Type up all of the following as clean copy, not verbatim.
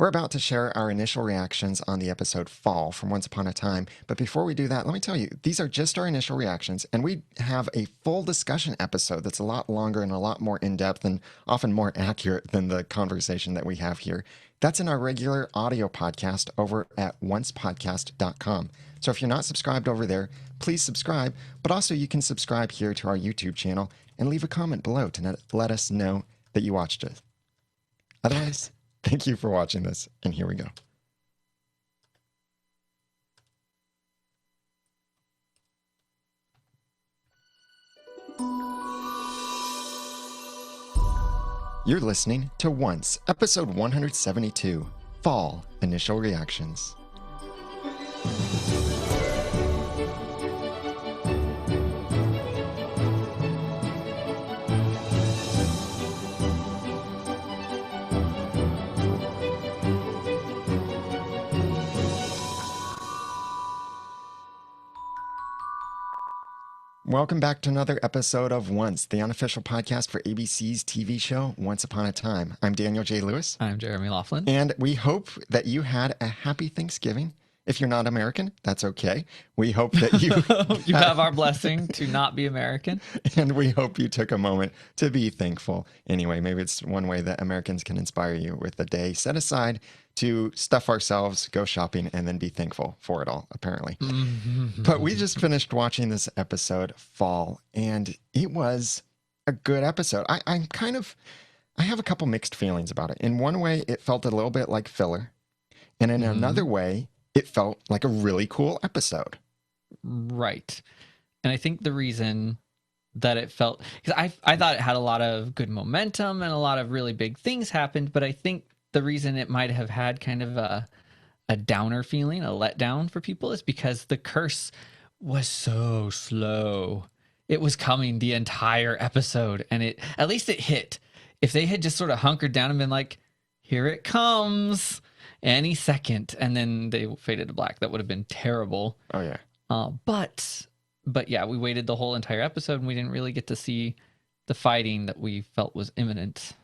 We're about to share our initial reactions on the episode Fall from Once Upon a Time. But before we do that, let me tell you, these are just our initial reactions, and we have a full discussion episode that's a lot longer and a lot more in-depth and often more accurate than the conversation that we have here. That's in our regular audio podcast over at oncepodcast.com. So if you're not subscribed over there, please subscribe, but also you can subscribe here to our YouTube channel and leave a comment below to let us know that you watched it. Otherwise, thank you for watching this, and here we go. You're listening to Once, episode 172, Fall Initial Reactions. Welcome back to another episode of Once, the unofficial podcast for ABC's TV show Once Upon a Time. I'm Daniel J. Lewis. I'm Jeremy Laughlin. And we hope that you had a happy Thanksgiving. If you're not American, that's okay. We hope that you you have our blessing to not be American. And we hope you took a moment to be thankful. Anyway, maybe it's one way that Americans can inspire you with a day set aside to stuff ourselves, go shopping, and then be thankful for it all, apparently. But we just finished watching this episode, Fall, and it was a good episode. I have a couple mixed feelings about it. In one way, it felt a little bit like filler. And in another way, it felt like a really cool episode. Right. And I think the reason that it felt, because I thought it had a lot of good momentum and a lot of really big things happened, but I think the reason it might have had kind of a downer feeling, a letdown for people, is because the curse was so slow. It was coming the entire episode, and at least it hit. If they had just sort of hunkered down and been like, here it comes any second, and then they faded to black, that would have been terrible. Oh, yeah. But yeah, we waited the whole entire episode, and we didn't really get to see the fighting that we felt was imminent.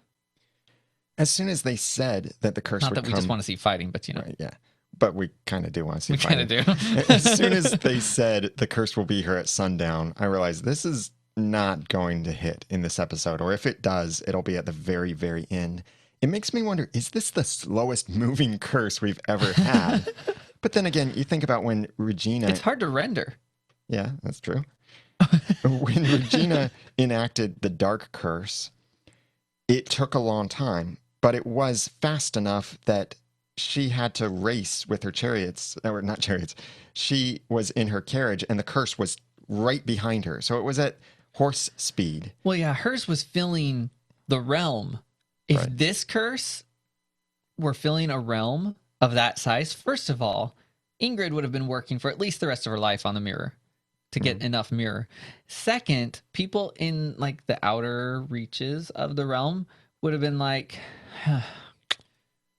As soon as they said that the curse Not would that we come, just want to see fighting, but right, yeah. But we kind of do want to see we fighting. kind of do. As soon as they said the curse will be here at sundown, I realized this is not going to hit in this episode. Or if it does, it'll be at the very, very end. It makes me wonder, is this the slowest moving curse we've ever had? But then again, you think about when Regina... It's hard to render. Yeah, that's true. When Regina enacted the dark curse, it took a long time, but it was fast enough that she had to race with her chariots, or not chariots. She was in her carriage and the curse was right behind her. So it was at horse speed. Well, yeah, hers was filling the realm. If Right. this curse were filling a realm of that size, first of all, Ingrid would have been working for at least the rest of her life on the mirror to get enough mirror. Second, people in like the outer reaches of the realm would have been like,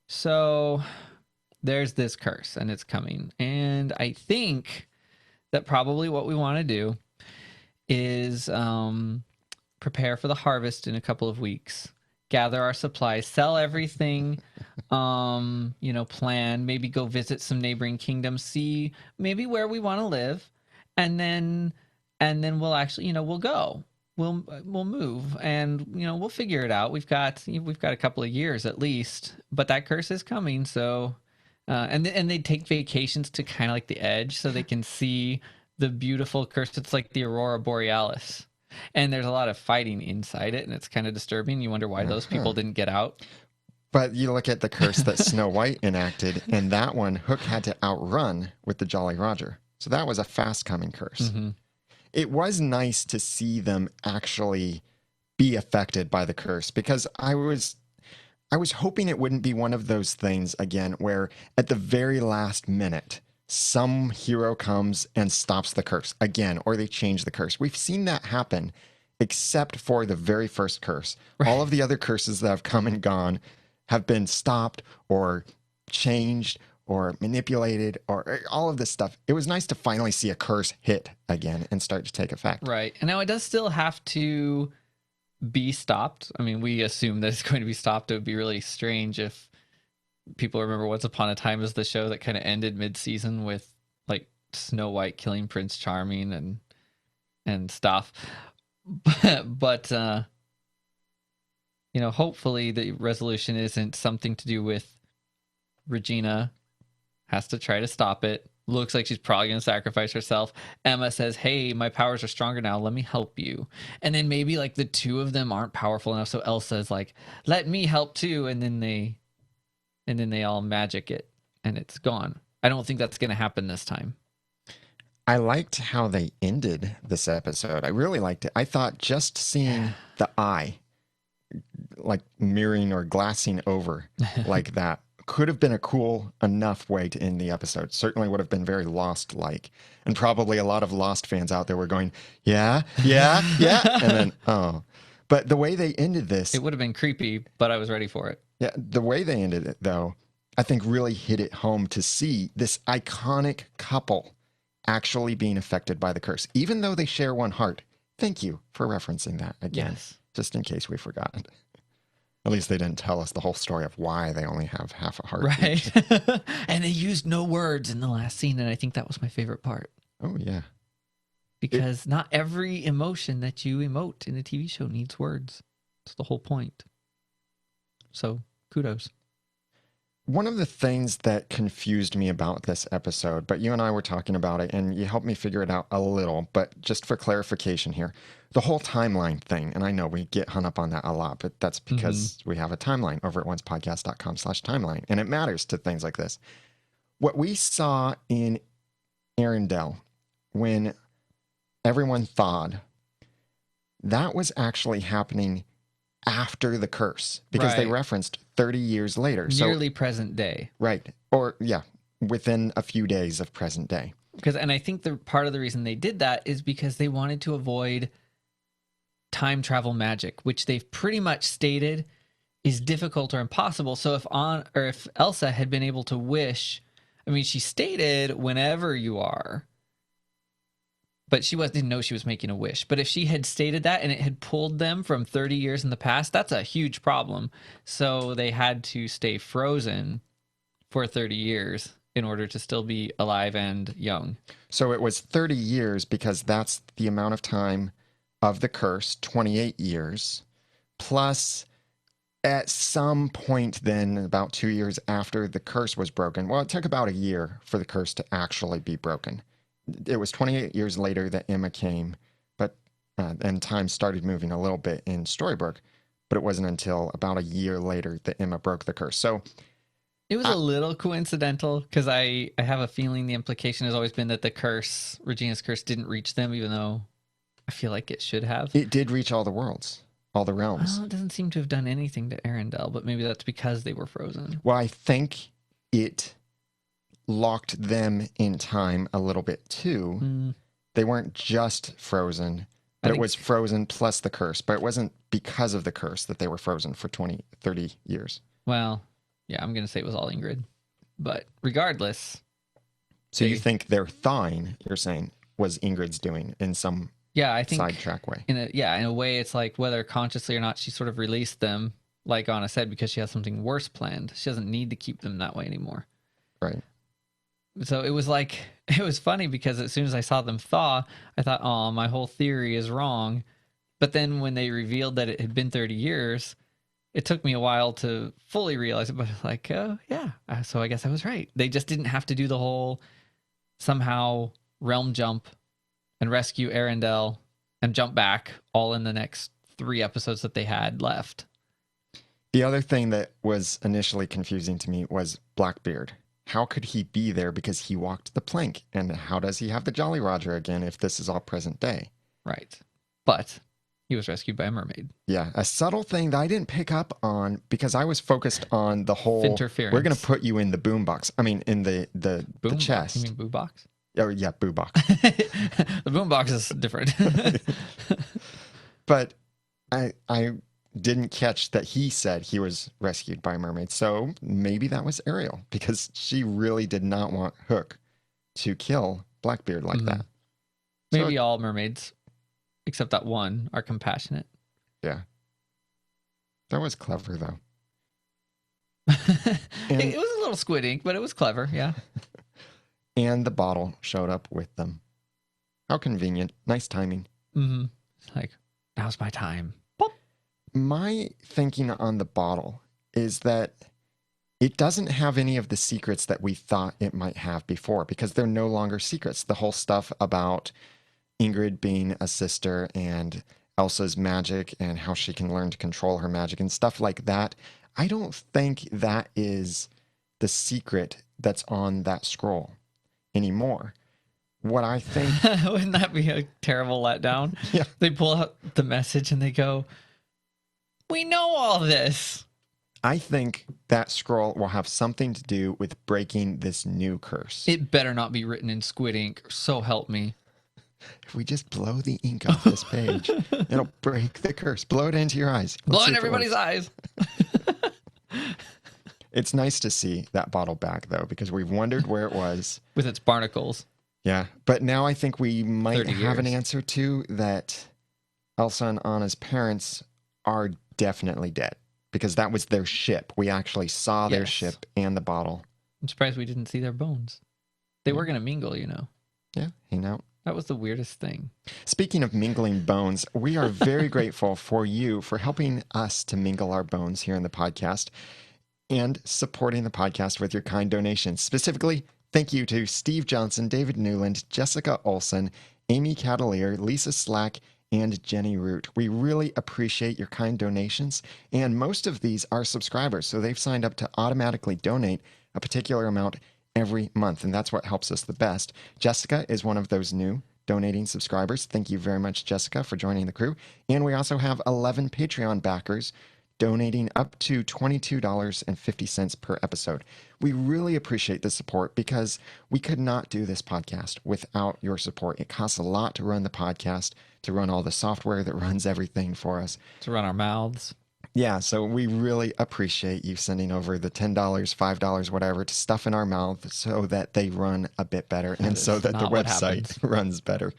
so there's this curse and it's coming. And I think that probably what we want to do is prepare for the harvest in a couple of weeks, gather our supplies, sell everything, plan, maybe go visit some neighboring kingdoms, see maybe where we want to live. And then we'll actually, we'll go. We'll move, and we'll figure it out. We've got a couple of years at least, but that curse is coming. So, and they take vacations to kind of like the edge, so they can see the beautiful curse. It's like the Aurora Borealis, and there's a lot of fighting inside it, and it's kind of disturbing. You wonder why those people didn't get out. But you look at the curse that Snow White enacted, and that one Hook had to outrun with the Jolly Roger. So that was a fast-coming curse. Mm-hmm. It was nice to see them actually be affected by the curse, because I was hoping it wouldn't be one of those things again where at the very last minute some hero comes and stops the curse again, or they change the curse. We've seen that happen except for the very first curse. Right. All of the other curses that have come and gone have been stopped or changed or manipulated, or all of this stuff. It was nice to finally see a curse hit again and start to take effect. Right. And now it does still have to be stopped. I mean, we assume that it's going to be stopped. It would be really strange if people remember Once Upon a Time as the show that kind of ended mid-season with like Snow White killing Prince Charming and stuff. But hopefully the resolution isn't something to do with Regina has to try to stop it. Looks like she's probably going to sacrifice herself. Emma says, "Hey, my powers are stronger now. Let me help you." And then maybe like the two of them aren't powerful enough, so Elsa is like, "Let me help too." And then they all magic it and it's gone. I don't think that's going to happen this time. I liked how they ended this episode. I really liked it. I thought just seeing the eye, like mirroring or glassing over like that, could have been a cool enough way to end the episode. Certainly would have been very Lost-like. And probably a lot of Lost fans out there were going, yeah, yeah, yeah. And then, oh. But the way they ended this. It would have been creepy, but I was ready for it. Yeah, the way they ended it, though, I think really hit it home to see this iconic couple actually being affected by the curse, even though they share one heart. Thank you for referencing that again, just in case we forgot. At least they didn't tell us the whole story of why they only have half a heart. Right. And they used no words in the last scene, and I think that was my favorite part. Oh, yeah. Because not every emotion that you emote in a TV show needs words. That's the whole point. So, kudos. One of the things that confused me about this episode, but you and I were talking about it and you helped me figure it out a little, but just for clarification here, the whole timeline thing, and I know we get hung up on that a lot, but that's because we have a timeline over at oncepodcast.com/timeline, and it matters to things like this. What we saw in Arendelle when everyone thawed, that was actually happening after the curse, because they referenced 30 years later. Nearly present day. Right. Or, yeah, within a few days of present day. And I think the part of the reason they did that is because they wanted to avoid time travel magic, which they've pretty much stated is difficult or impossible. So if Elsa had been able to wish, I mean, she stated whenever you are, but she didn't know she was making a wish. But if she had stated that and it had pulled them from 30 years in the past, that's a huge problem. So they had to stay frozen for 30 years in order to still be alive and young. So it was 30 years because that's the amount of time of the curse, 28 years, plus at some point then, about 2 years after the curse was broken. Well, it took about a year for the curse to actually be broken. It was 28 years later that Emma came, but and time started moving a little bit in Storybrooke, but it wasn't until about a year later that Emma broke the curse. So it was a little coincidental, because I have a feeling the implication has always been that Regina's curse, didn't reach them, even though I feel like it should have. It did reach all the worlds, all the realms. Well, it doesn't seem to have done anything to Arendelle, but maybe that's because they were frozen. Well, I think it locked them in time a little bit too. They weren't just frozen, but it was frozen plus the curse. But it wasn't because of the curse that they were frozen for 30 years. Well, yeah, I'm going to say it was all Ingrid. But regardless. So you think their thawing, you're saying, was Ingrid's doing in some I think sidetrack way? In a way, it's like whether consciously or not, she sort of released them, like Anna said, because she has something worse planned. She doesn't need to keep them that way anymore. Right. So it was funny because as soon as I saw them thaw, I thought, oh, my whole theory is wrong. But then when they revealed that it had been 30 years, it took me a while to fully realize it. But like, oh, yeah. So I guess I was right. They just didn't have to do the whole somehow realm jump and rescue Arendelle and jump back all in the next 3 episodes that they had left. The other thing that was initially confusing to me was Blackbeard. How could he be there because he walked the plank? And how does he have the Jolly Roger again if this is all present day? Right. But he was rescued by a mermaid. Yeah, a subtle thing that I didn't pick up on because I was focused on the whole interference. We're going to put you in the boombox. I mean, in the chest. You mean boo box? Oh, yeah, boo box. The boom box is different. But I didn't catch that he said he was rescued by a mermaid. So maybe that was Ariel, because she really did not want Hook to kill Blackbeard like that. Maybe all mermaids, except that one, are compassionate. Yeah. That was clever, though. And It was a little squid ink, but it was clever. Yeah. and the bottle showed up with them. How convenient. Nice timing. Mm-hmm. It's like, now's my time. Pop. My thinking on the bottle is that it doesn't have any of the secrets that we thought it might have before because they're no longer secrets. The whole stuff about Ingrid being a sister and Elsa's magic and how she can learn to control her magic and stuff like that. I don't think that is the secret that's on that scroll anymore. What I think, Wouldn't that be a terrible letdown? yeah, They pull out the message and they go, "We know all this." I think that scroll will have something to do with breaking this new curse. It better not be written in squid ink. So help me. If we just blow the ink off this page, it'll break the curse. Blow it into your eyes. Let's Blow see in if it everybody's works. eyes. It's nice to see that bottle back, though, because we've wondered where it was. With its barnacles. Yeah, but now I think we might 30 have an years. answer to that. Elsa and Anna's parents are definitely dead because that was their ship. We actually saw their Yes. ship and the bottle. I'm surprised we didn't see their bones. They were going to mingle, you know. Yeah, hang out. That was the weirdest thing. Speaking of mingling bones, we are very grateful for you for helping us to mingle our bones here in the podcast and supporting the podcast with your kind donations. Specifically, thank you to Steve Johnson, David Newland, Jessica Olson, Amy Cavalier, Lisa Slack, and Jenny Root. We really appreciate your kind donations, and most of these are subscribers, so they've signed up to automatically donate a particular amount every month, and that's what helps us the best. Jessica is one of those new donating subscribers. Thank you very much, Jessica, for joining the crew. And we also have 11 Patreon backers donating up to $22.50 per episode. We really appreciate the support because we could not do this podcast without your support. It costs a lot to run the podcast, to run all the software that runs everything for us. To run our mouths. Yeah, so we really appreciate you sending over the $10, $5, whatever, to stuff in our mouth so that they run a bit better and is so that the not what website happens. runs better.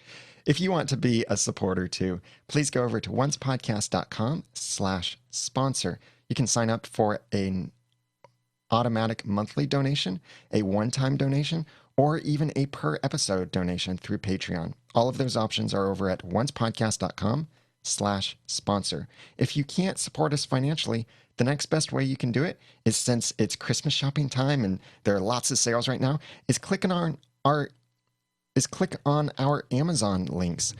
If you want to be a supporter too, please go over to oncepodcast.com/sponsor. You can sign up for an automatic monthly donation, a one-time donation, or even a per episode donation through Patreon. All of those options are over at oncepodcast.com/sponsor. If you can't support us financially, the next best way you can do it is, since it's Christmas shopping time and there are lots of sales right now, is click on our Amazon links,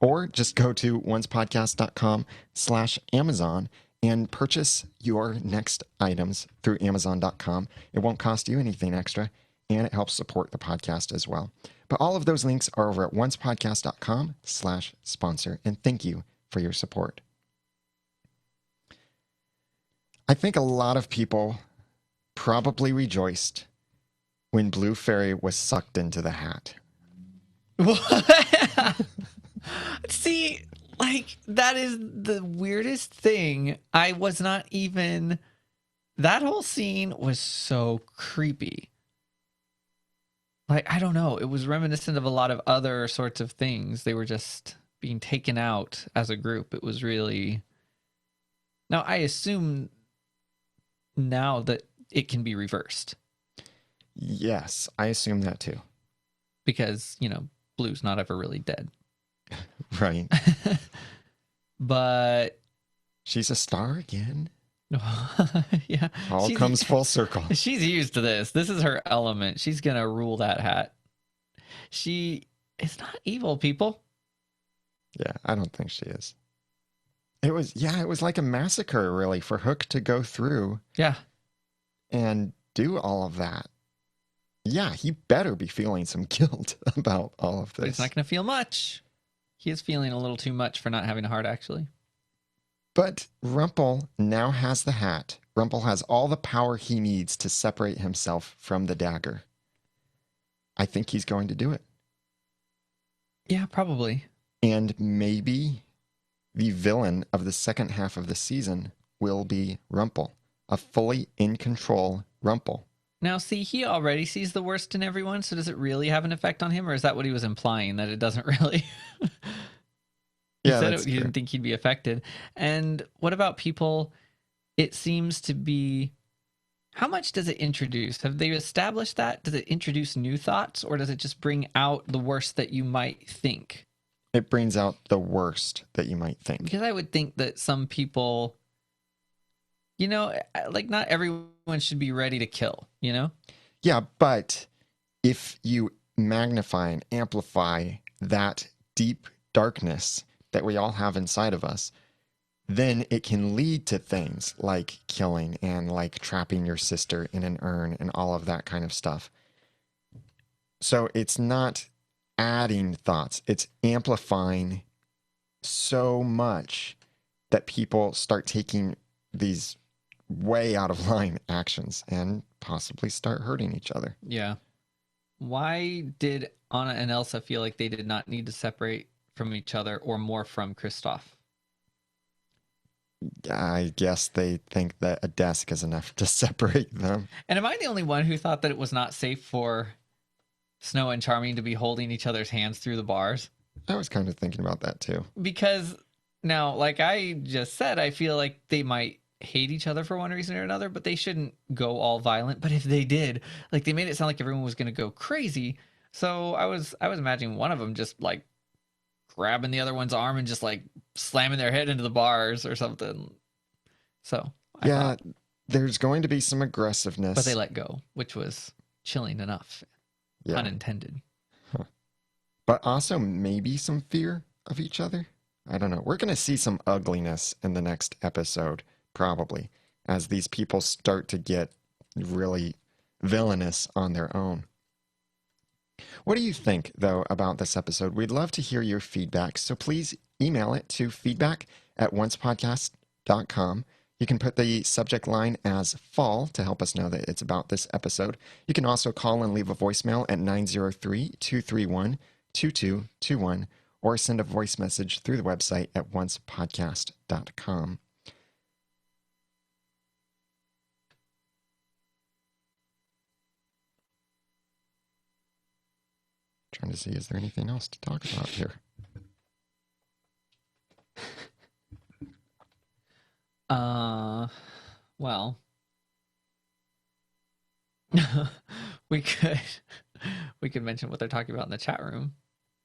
or just go to oncepodcast.com/Amazon and purchase your next items through Amazon.com. It won't cost you anything extra, and it helps support the podcast as well. But all of those links are over at oncepodcast.com/sponsor, and thank you for your support. I think a lot of people probably rejoiced when Blue Fairy was sucked into the hat. What? See, like, that is the weirdest thing. I was not even... That whole scene was so creepy. Like, I don't know. It was reminiscent of a lot of other sorts of things. They were just being taken out as a group. It was really... Now, I assume now that it can be reversed. Yes, I assume that too. Because, you know, Blue's not ever really dead. Right. But... She's a star again. Yeah. All She's- comes full circle. She's used to this. This is her element. She's going to rule that hat. She is not evil, people. Yeah, I don't think she is. It was like a massacre, really, for Hook to go through Yeah. and do all of that. Yeah, he better be feeling some guilt about all of But this. he's not going to feel much. He is feeling a little too much for not having a heart, actually. But Rumple now has the hat. Rumple has all the power he needs to separate himself from the dagger. I think he's going to do it. Yeah, probably. And maybe the villain of the second half of the season will be Rumple, a fully in control Rumple. Now, see, he already sees the worst in everyone, so does it really have an effect on him, or is that what he was implying, that it doesn't really? He Yeah, said that's he true. didn't think he'd be affected. And what about people? It seems to be How much does it introduce? Have they established that? Does it introduce new thoughts, or does it just bring out the worst that you might think? It brings out the worst that you might think. Because I would think that some people, like not everyone should be ready to kill, Yeah, but if you magnify and amplify that deep darkness that we all have inside of us, then it can lead to things like killing and like trapping your sister in an urn and all of that kind of stuff. So it's not adding thoughts, it's amplifying so much that people start taking these way out of line actions and possibly start hurting each other. Yeah. Why did Anna and Elsa feel like they did not need to separate from each other or more from Kristoff? I guess they think that a desk is enough to separate them. And am I the only one who thought that it was not safe for Snow and Charming to be holding each other's hands through the bars? I was kind of thinking about that too. Because now, like I just said, I feel like they might hate each other for one reason or another, but they shouldn't go all violent. But if they did, like they made it sound like everyone was going to go crazy. So I was imagining one of them just like grabbing the other one's arm and just like slamming their head into the bars or something. So I thought, there's going to be some aggressiveness. but they let go, which was chilling enough, unintended. But also maybe some fear of each other. I don't know. We're going to see some ugliness in the next episode, probably, as these people start to get really villainous on their own. What do you think, though, about this episode? We'd love to hear your feedback, so please email it to feedback@oncepodcast.com. You can put the subject line as fall to help us know that it's about this episode. You can also call and leave a voicemail at 903-231-2221 or send a voice message through the website at oncepodcast.com. Trying to see, is there anything else to talk about here? Well, we could mention what they're talking about in the chat room.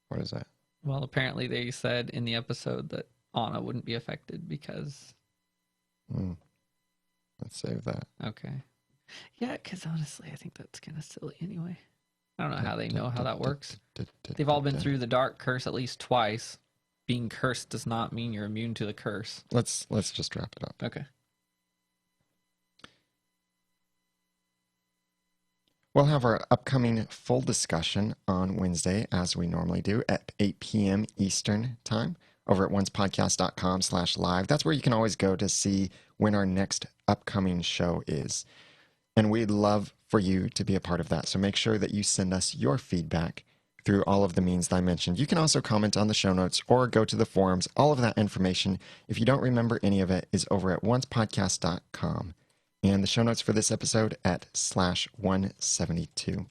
What is that? Well, apparently they said in the episode that Anna wouldn't be affected because. Let's save that. Okay. Yeah, because honestly, I think that's kind of silly anyway. I don't know how they know how that works. They've all been through the dark curse at least twice. Being cursed does not mean you're immune to the curse. Let's just wrap it up. Okay. We'll have our upcoming full discussion on Wednesday, as we normally do, at 8 p.m. Eastern Time over at oncepodcast.com/live. That's where you can always go to see when our next upcoming show is. And we'd love for you to be a part of that. So make sure that you send us your feedback through all of the means that I mentioned. You can also comment on the show notes or go to the forums. All of that information, if you don't remember any of it, is over at oncepodcast.com. And the show notes for this episode at /172.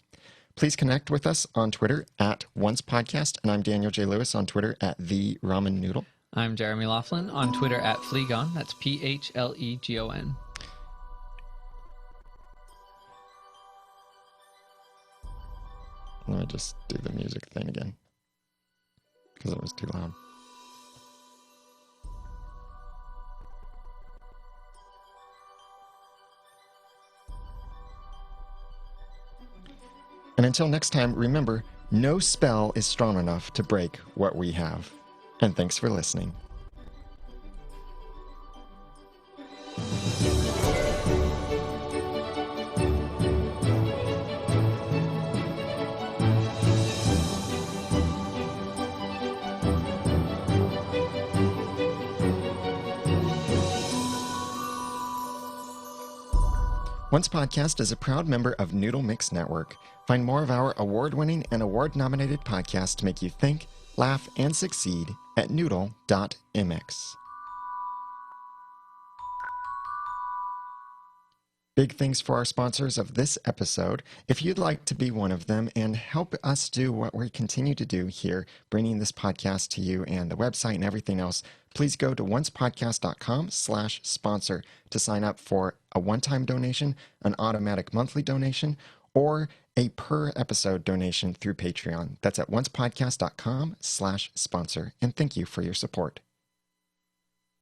Please connect with us on Twitter at oncepodcast. And I'm Daniel J. Lewis on Twitter at the Ramen Noodle. I'm Jeremy Laughlin on Twitter at Phlegon. That's PHLEGON. Let me just do the music thing again because it was too loud. And until next time, remember, no spell is strong enough to break what we have. And thanks for listening. Once Podcast is a proud member of Noodle.mx Network. Find more of our award-winning and award-nominated podcasts to make you think, laugh, and succeed at Noodle.mx. Big thanks for our sponsors of this episode. If you'd like to be one of them and help us do what we continue to do here, bringing this podcast to you and the website and everything else, please go to oncepodcast.com/sponsor to sign up for a one-time donation, an automatic monthly donation, or a per episode donation through Patreon. That's at oncepodcast.com/sponsor. And thank you for your support.